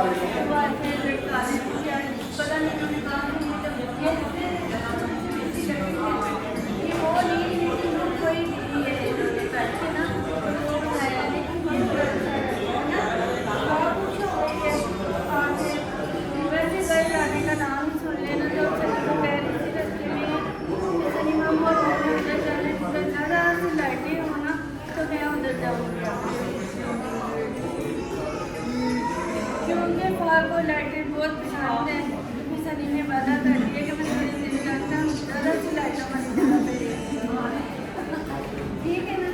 पता नहीं उन्होंने कहा कोई वैसे गए जाने का नाम सुन लेना तो कह रही थी रस्ते में सिनेमा मॉल उधर जाने ज़्यादा लाइटें होना तो मैं उधर जाऊँगी क्योंकि फार को लाइटें बहुत पसंद है। सनी ने वादा कर दिया कि मैं थोड़ी देर जाता हूँ ज़्यादा सी लाइटों वाली जगह पे ठीक है ना।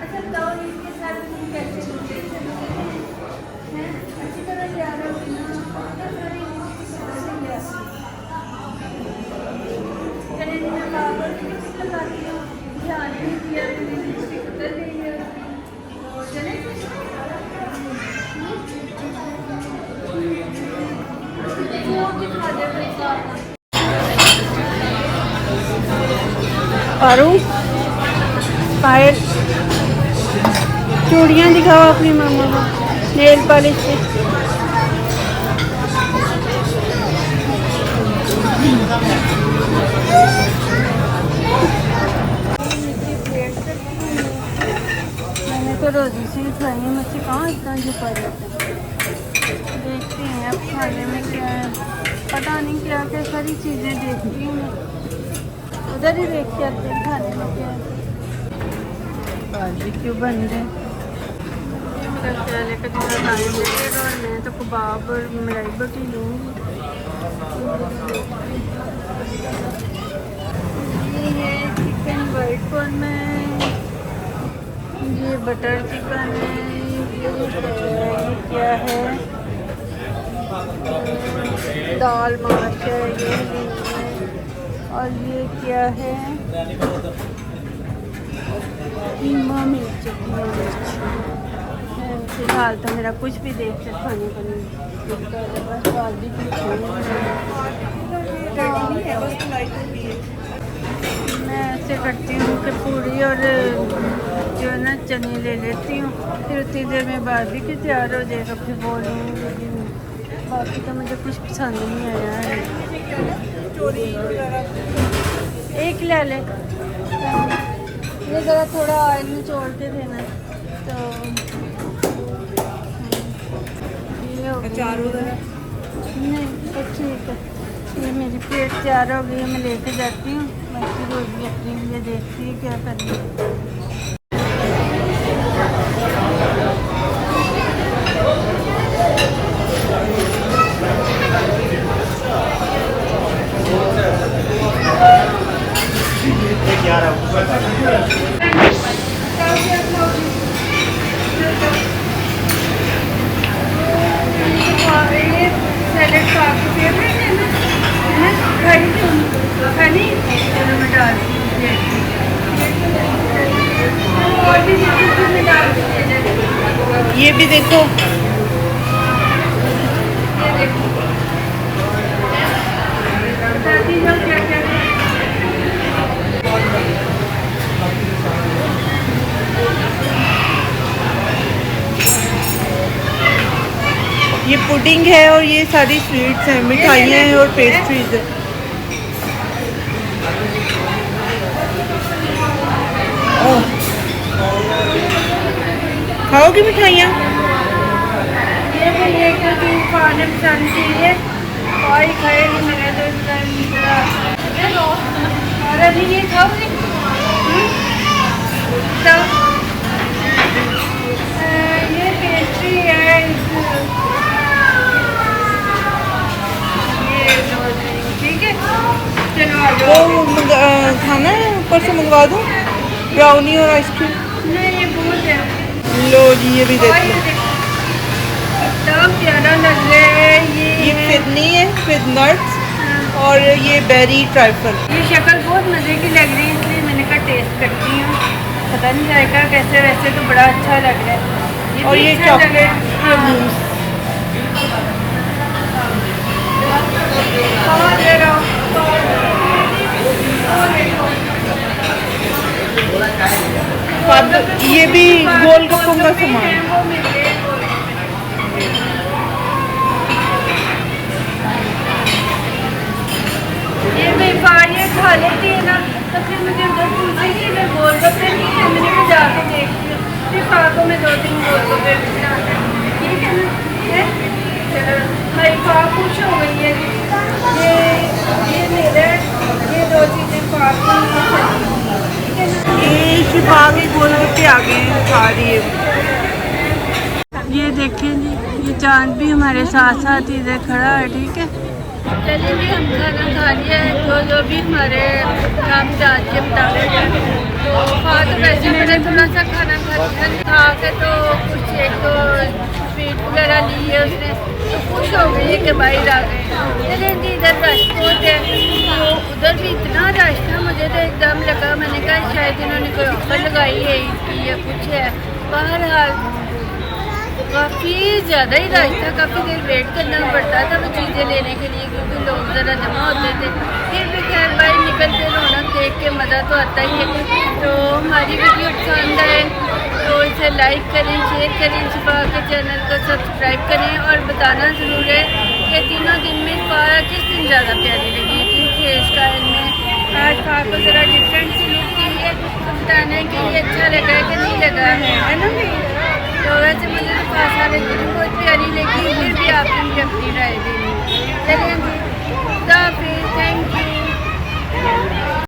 अच्छा बताओ इसके साथ तुम कैसे हैं अच्छी तरह तैयार हो लगाती हूँ ध्यान नहीं दिया उतर गई है चले पारू पायल चूड़ियाँ दिखाओ अपनी मामा को नेल पॉलिश से। मैंने तो रोजी से ही खाई है मुझसे कहाँ इतना छुपा रहता है। देखते हैं अब खाने में क्या है पता नहीं क्या क्या सारी चीज़ें देखती हूँ मैं उधर ही देख के आते हैं खाने में क्या है। बारबेक्यू बन रहे मेरा ख्याल है कि थोड़ा टाइम लगेगा और मैं तो कबाब और मलाई रोटी लूँगी। ये है चिकन वाइट कॉर्न में ये बटर चिकन है ये क्या है दाल माश है ये और ये क्या है कीमा मिर्च फिलहाल तो मेरा कुछ भी देख कर खाने को नहीं मैं ऐसे करती हूँ कि पूरी और जो है ना चने ले लेती हूँ फिर उतनी देर में बारबी की तैयार हो जाएगा फिर बोलूँगी लेकिन बाकी तो मुझे कुछ पसंद नहीं आया है। एक ले ले ये ज़रा थोड़ा ऑयल में छोड़ के देना तो ये नहीं तो ठीक है। ये मेरी प्लेट तैयार हो गई है मैं लेके जाती हूँ बाकी रोज़ी अपने लिए देखती है क्या करनी है। ये भी देखो ये पुडिंग है और ये सारी स्वीट्स हैं मिठाइयाँ हैं और पेस्ट्रीज है। खाओगी मिठाइयाँ ये भी ये क्योंकि खाने पसंद चाहिए और खाएगी मेरा तो और अभी ये खाओगी तो ये पेस्ट्री है ये ठीक है चलो वो खाना है ऊपर से मंगवा दूँ ब्राउनी और आइसक्रीम नहीं ये बहुत है लो जी ये भी देखो एकदम प्यारा लग रहा है ये फिरनी है विद नट्स और ये बेरी ट्राइफल ये शक्ल बहुत मज़े की लग रही है इसलिए मैंने कहा टेस्ट करती हूँ पता नहीं जाएगा कैसे वैसे तो बड़ा अच्छा लग रहा है और ये चॉकलेट ये भी गोलगप्पों का सामान खा के गोलगप्पे आ गए हैं, खा रही है। ये देखें जी, ये चांद भी हमारे साथ साथ इधर खड़ा है, ठीक है। चलिए जी, हम खाना खा लिया है, जो भी हमारे काम चार्ज के मुताबिक है। तो खा तो वैसे मैंने थोड़ा सा खाना खा के तो कुछ एक दो स्वीट वगैरह ली है उसने, तो खुश हो गई है कि बाहर आ गए। चलिए जी, इधर रश बहुत है, तो उधर भी इतना रश था, मुझे तो एकदम लगा, मैंने कहा शायद इन्होंने कोई ऑफर लगाई है इसकी या कुछ है। बहरहाल काफ़ी ज़्यादा ही रश था, काफ़ी देर वेट करना पड़ता था वो चीज़ें लेने के लिए, क्योंकि लोग ज़रा जमा होते थे। फिर भी खैर भाई निकल के रौनक देख के मज़ा तो आता ही है। तो हमारी वीडियो पसंद आए तो इसे लाइक करें, शेयर करें, शिफा के चैनल को सब्सक्राइब करें और बताना ज़रूर है कि तीनों दिन में फारा किस दिन ज़्यादा प्यारी लगी थी हेयर स्टाइल में। आज फारा को ज़रा डिफरेंट सी लुक की है, तो बताना है कि ये अच्छा लगा है कि नहीं लगा है ना भाई। तो वैसे मुझे तो सारे दिन बहुत प्यारी लगी, फिर भी आपने मुझे अपनी राय दी। चलिए